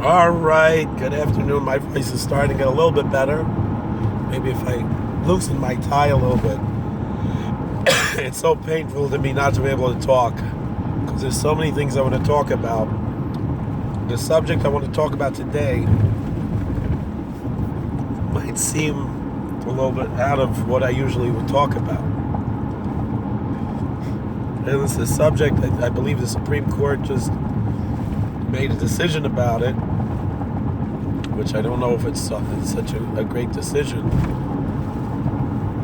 All right, good afternoon. My voice is starting to get a little bit better. Maybe if I loosen my tie a little bit. It's so painful to me not to be able to talk because there's so many things I want to talk about. The subject I want to talk about today might seem a little bit out of what I usually would talk about. And it's a subject that I believe the Supreme Court just made a decision about it, which I don't know if it's such a great decision,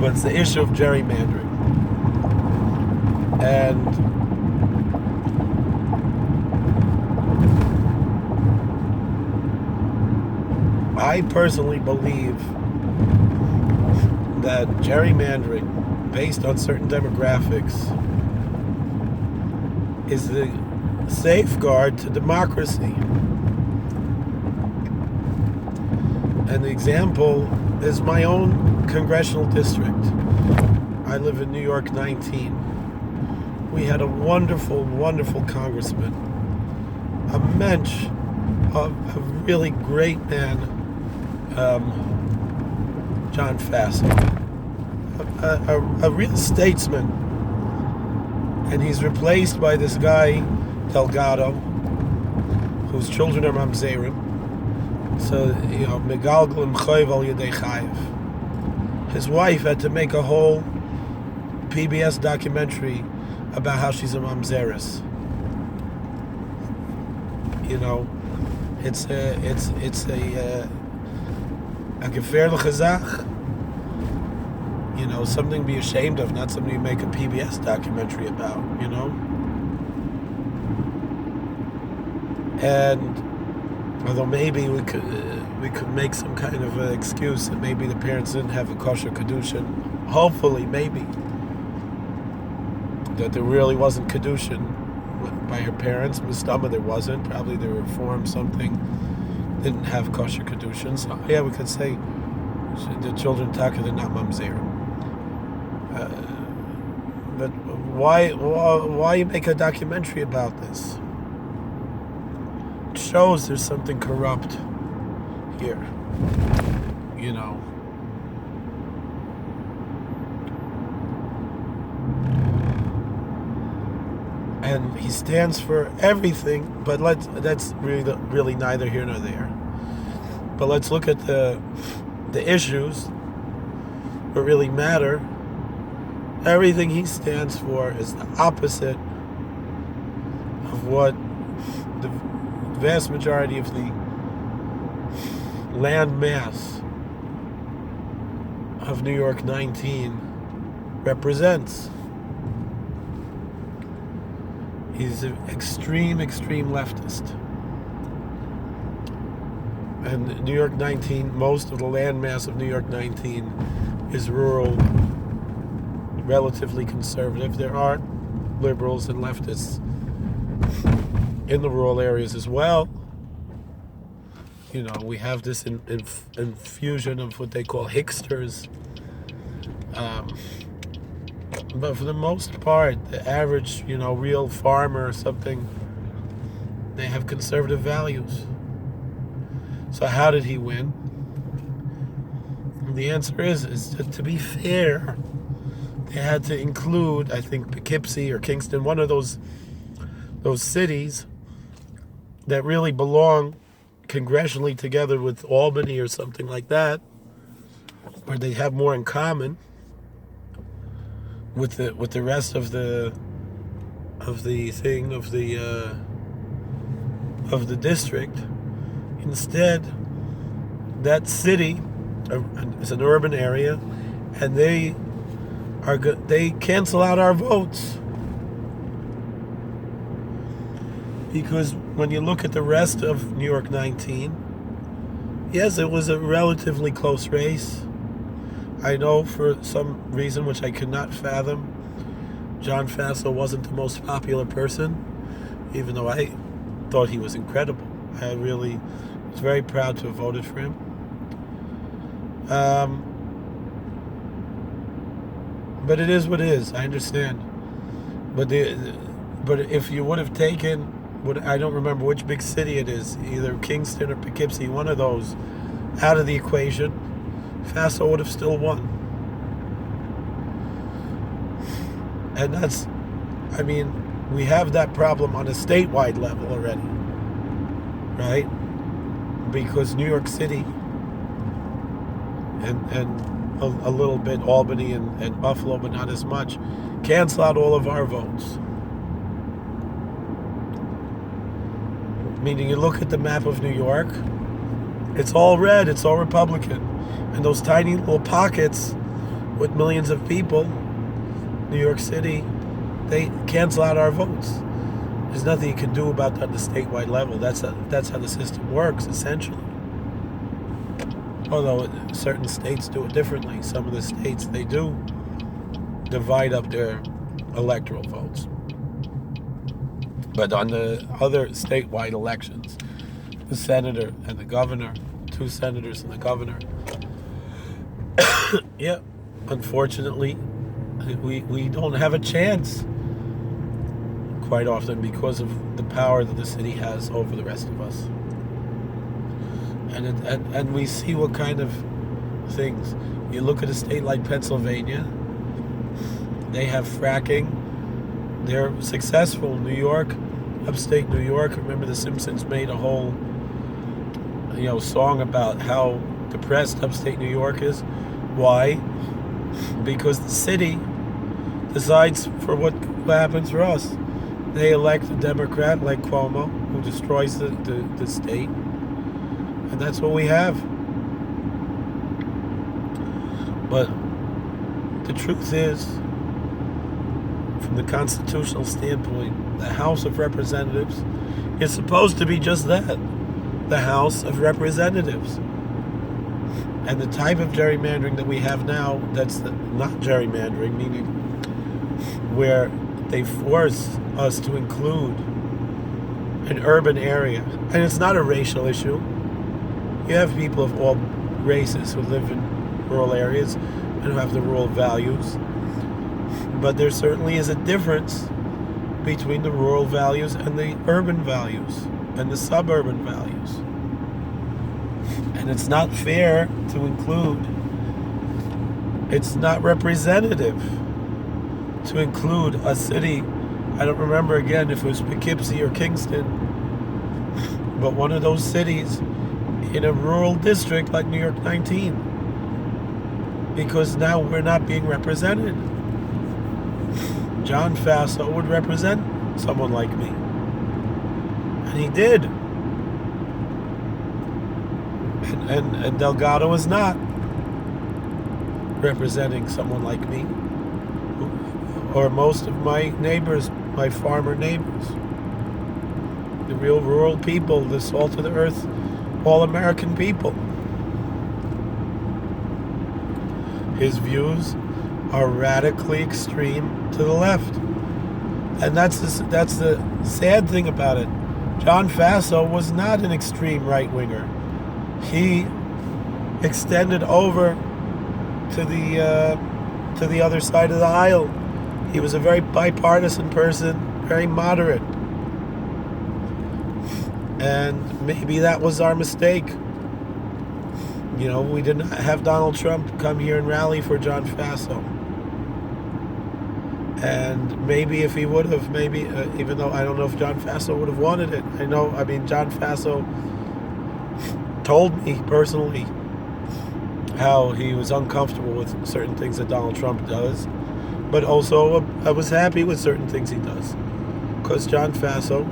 but it's the issue of gerrymandering. And I personally believe that gerrymandering, based on certain demographics, is the safeguard to democracy. And the example is my own congressional district. I live in New York 19. We had a wonderful, wonderful congressman, a mensch, a really great man, John Faso, a real statesman. And he's replaced by this guy, Delgado, whose children are mamzerim. So, megalgalim chayv yedei chayiv. His wife had to make a whole PBS documentary about how she's a mamzeris. It's a gefährliche Sache. Something to be ashamed of, not something you make a PBS documentary about. And although maybe we could make some kind of an excuse that maybe the parents didn't have a kosher kedushin. Hopefully, maybe that there really wasn't kedushin by her parents. Mistama there wasn't. Probably they reformed something. Didn't have kosher kedushin. So yeah, we could say the children taka they're not mamzerim. But why you make a documentary about this? It shows there's something corrupt here. And he stands for everything, but that's really neither here nor there. But let's look at the issues that really matter. Everything he stands for is the opposite of what the vast majority of the land mass of New York 19 represents. He's an extreme leftist. And New York 19, most of the land mass of New York 19 is rural, relatively conservative. There are liberals and leftists in the rural areas as well. We have this infusion of what they call hicksters. But for the most part, the average, real farmer or something, they have conservative values. So how did he win? And the answer is that, to be fair, they had to include, I think, Poughkeepsie or Kingston, one of those cities that really belong congressionally together with Albany or something like that, where they have more in common with the rest of the district. Instead, that city is an urban area, and they cancel out our votes, because when you look at the rest of New York 19, yes, it was a relatively close race. I know for some reason which I could not fathom, John Faso wasn't the most popular person, even though I thought he was incredible. I really was very proud to have voted for him. But it is what it is. I understand. But if you would have taken I don't remember which big city it is, either Kingston or Poughkeepsie, one of those, out of the equation, Faso would have still won. And that's, I mean, we have that problem on a statewide level already, right? Because New York City and a little bit Albany and Buffalo, but not as much, cancel out all of our votes. Meaning you look at the map of New York, it's all red, it's all Republican. And those tiny little pockets with millions of people, New York City, they cancel out our votes. There's nothing you can do about that on the statewide level. That's how the system works, essentially. Although certain states do it differently. Some of the states, they do divide up their electoral votes. But on the other statewide elections, the senator and the governor, 2 senators and the governor, yeah, unfortunately, we don't have a chance quite often because of the power that the city has over the rest of us. And we see what kind of things. You look at a state like Pennsylvania, they have fracking. They're successful. New York, upstate New York. Remember the Simpsons made a whole, song about how depressed upstate New York is. Why? Because the city decides for what happens for us. They elect a Democrat like Cuomo, who destroys the state. And that's what we have. But the truth is, from the constitutional standpoint, the House of Representatives is supposed to be just that, the House of Representatives. And the type of gerrymandering that we have now, that's not gerrymandering, meaning where they force us to include an urban area. And it's not a racial issue. You have people of all races who live in rural areas and who have the rural values. But there certainly is a difference between the rural values and the urban values and the suburban values. And it's not fair to include, it's not representative to include a city, I don't remember again if it was Poughkeepsie or Kingston, but one of those cities in a rural district like New York 19, because now we're not being represented. John Faso would represent someone like me, and he did. And Delgado is not representing someone like me, or most of my neighbors, my farmer neighbors, the real rural people, the salt of the earth, all American people. His views are radically extreme to the left, and that's the sad thing about it. John Faso was not an extreme right-winger. He extended over to the other side of the aisle. He was a very bipartisan person, very moderate. And maybe that was our mistake. We didn't have Donald Trump come here and rally for John Faso. And maybe if he would have, even though I don't know if John Faso would have wanted it. John Faso told me personally how he was uncomfortable with certain things that Donald Trump does, but also I was happy with certain things he does, because John Faso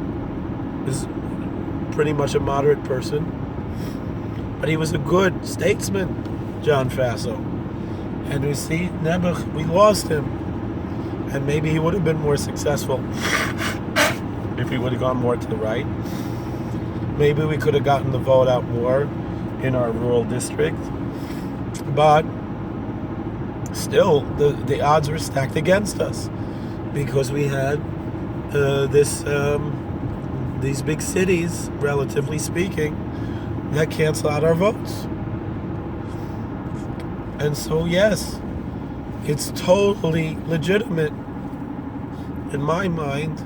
is pretty much a moderate person, but he was a good statesman, John Faso. And we see Nebuch, we lost him, and maybe he would have been more successful if he would have gone more to the right. Maybe we could have gotten the vote out more in our rural district. But still, the odds were stacked against us, because we had these big cities, relatively speaking, that cancel out our votes. And so, yes, it's totally legitimate, in my mind,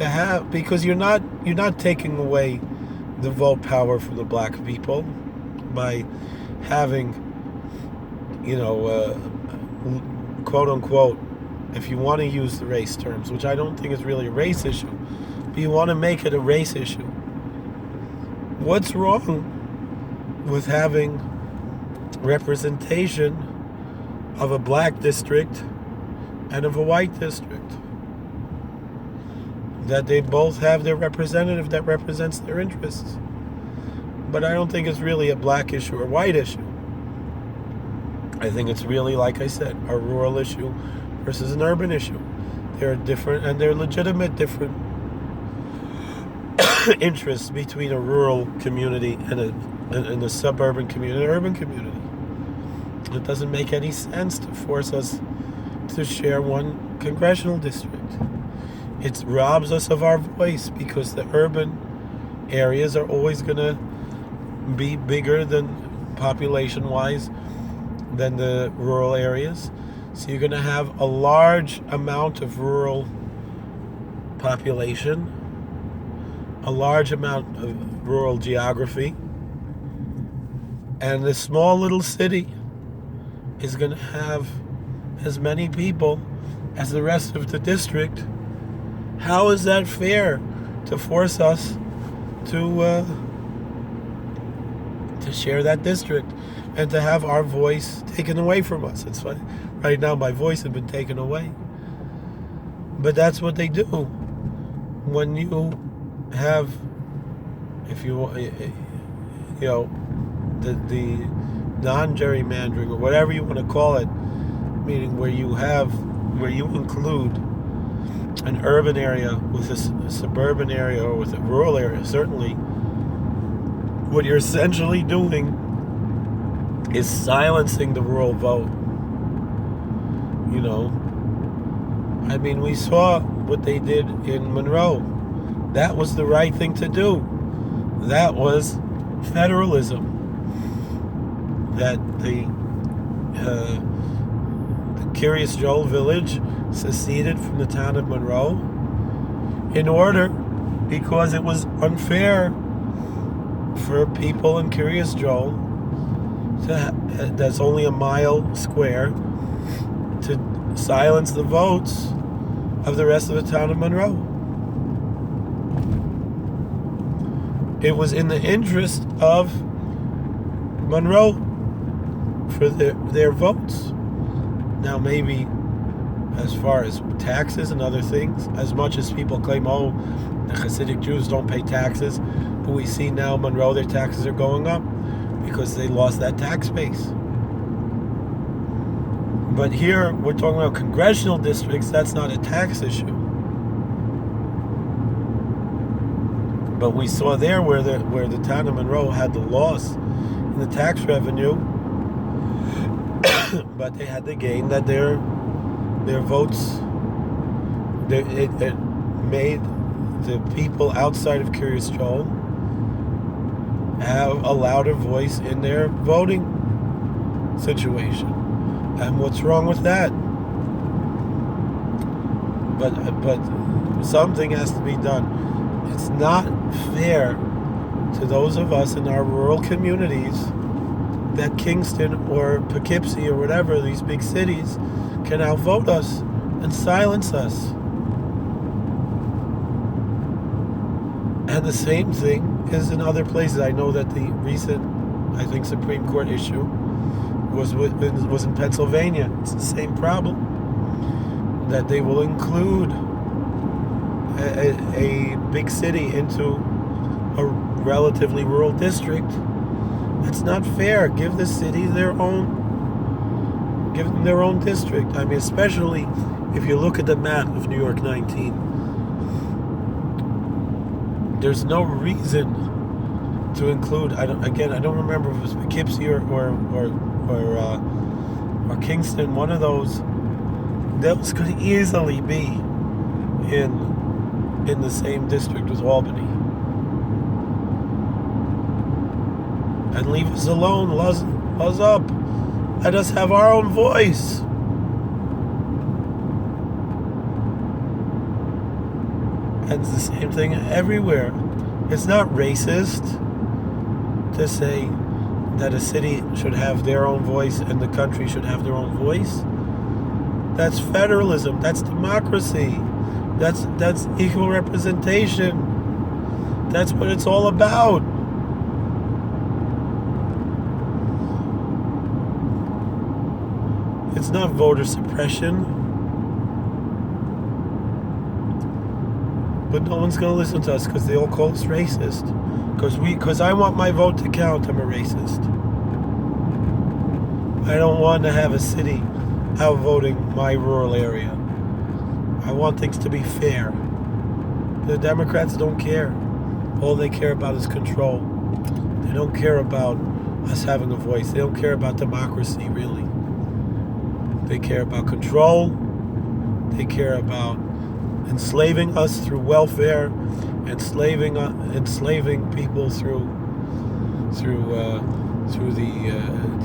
to have, because you're not taking away the vote power from the black people by having, quote unquote, if you want to use the race terms, which I don't think is really a race issue, but you want to make it a race issue. What's wrong with having representation of a black district and of a white district? That they both have their representative that represents their interests. But I don't think it's really a black issue or white issue. I think it's really, like I said, a rural issue versus an urban issue. They're different, and they're legitimate different interests between a rural community and a suburban community, an urban community. It doesn't make any sense to force us to share one congressional district. It robs us of our voice because the urban areas are always going to be bigger than population-wise than the rural areas. So you're going to have a large amount of rural population, a large amount of rural geography, and the small little city is going to have as many people as the rest of the district. How is that fair to force us to share that district and to have our voice taken away from us? It's funny. Right now my voice has been taken away. But that's what they do. When you have, if you the non-gerrymandering or whatever you want to call it, meaning where you include an urban area with a suburban area or with a rural area, certainly what you're essentially doing is silencing the rural vote. We saw what they did in Monroe. That was the right thing to do. That was federalism. That the Curious Joel village seceded from the town of Monroe because it was unfair for people in Curious Joel that's only a mile square to silence the votes of the rest of the town of Monroe. It was in the interest of Monroe for their votes. Now maybe as far as taxes and other things, as much as people claim, the Hasidic Jews don't pay taxes, but we see now Monroe, their taxes are going up because they lost that tax base. But here we're talking about congressional districts. That's not a tax issue. But we saw there where the town of Monroe had the loss in the tax revenue, but they had the gain that their votes, it made the people outside of Curious Joel have a louder voice in their voting situation. And what's wrong with that? But something has to be done. It's not fair to those of us in our rural communities that Kingston or Poughkeepsie or whatever, these big cities, can outvote us and silence us. And the same thing is in other places. I know that the recent, Supreme Court issue was in Pennsylvania. It's the same problem, that they will include a big city into a relatively rural district. It's not fair. Give the city their own district. Especially if you look at the map of New York 19, there's no reason to include. I don't remember if it was Poughkeepsie or Kingston. One of those could easily be in the same district as Albany. And leave us alone. Us up. Let us have our own voice. And it's the same thing everywhere. It's not racist to say that a city should have their own voice and the country should have their own voice. That's federalism. That's democracy. That's equal representation. That's what it's all about. It's not voter suppression. But no one's going to listen to us because they all call us racist. Because I want my vote to count, I'm a racist. I don't want to have a city outvoting my rural area. I want things to be fair. The Democrats don't care. All they care about is control. They don't care about us having a voice. They don't care about democracy, really. They care about control. They care about enslaving us through welfare, enslaving people through the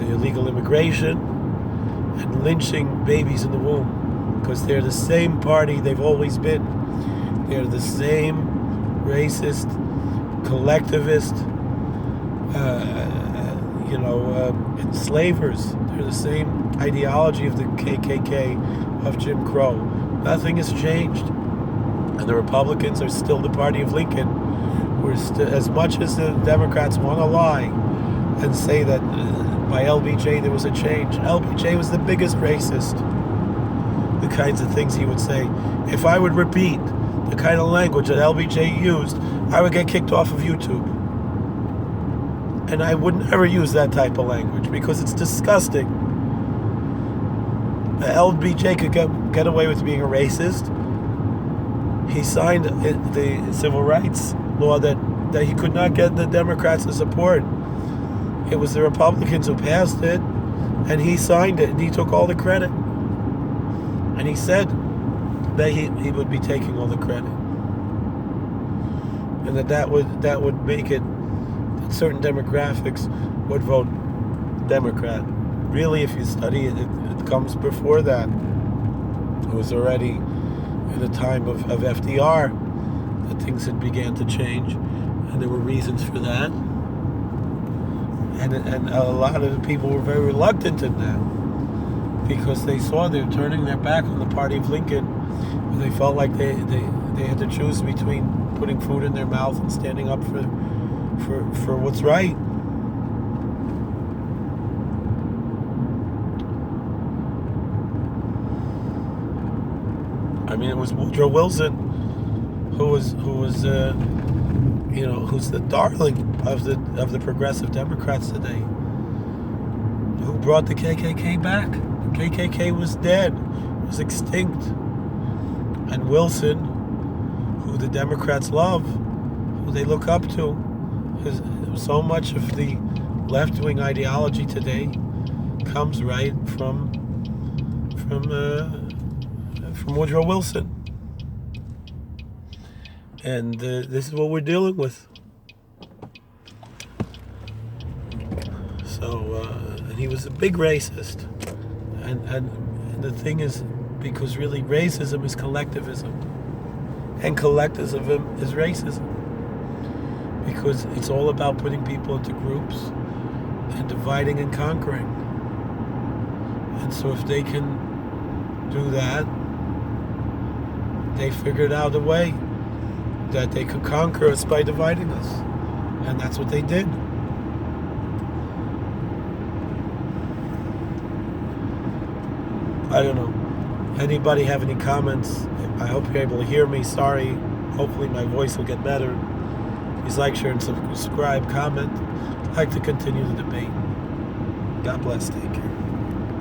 illegal immigration, and lynching babies in the womb, because they're the same party they've always been. They're the same racist, collectivist, enslavers. They're the same ideology of the KKK, of Jim Crow. Nothing has changed. And the Republicans are still the party of Lincoln. We're as much as the Democrats want to lie and say that by LBJ there was a change. LBJ was the biggest racist. The kinds of things he would say. If I would repeat the kind of language that LBJ used, I would get kicked off of YouTube. And I would never use that type of language because it's disgusting. LBJ could get away with being a racist. He signed the civil rights law that he could not get the Democrats to support. It was the Republicans who passed it, and he signed it, and he took all the credit. And he said that he would be taking all the credit, and that would make it that certain demographics would vote Democrat. Really, if you study it, it comes before that. It was already in the time of FDR that things had began to change, and there were reasons for that. And a lot of the people were very reluctant in that because they saw they were turning their back on the party of Lincoln. They felt like they had to choose between putting food in their mouth and standing up for what's right. I mean, it was Woodrow Wilson who's the darling of the progressive Democrats today, who brought the KKK back. The KKK was dead, was extinct, and Wilson, who the Democrats love, who they look up to, is so much of the left-wing ideology today comes right from Woodrow Wilson. And this is what we're dealing with. So, and he was a big racist. And the thing is, because really racism is collectivism. And collectivism is racism. Because it's all about putting people into groups and dividing and conquering. And so if they can do that, they figured out a way that they could conquer us by dividing us. And that's what they did. I don't know. Anybody have any comments? I hope you're able to hear me. Sorry. Hopefully my voice will get better. Please like, share, and subscribe, comment. I'd like to continue the debate. God bless. Take care.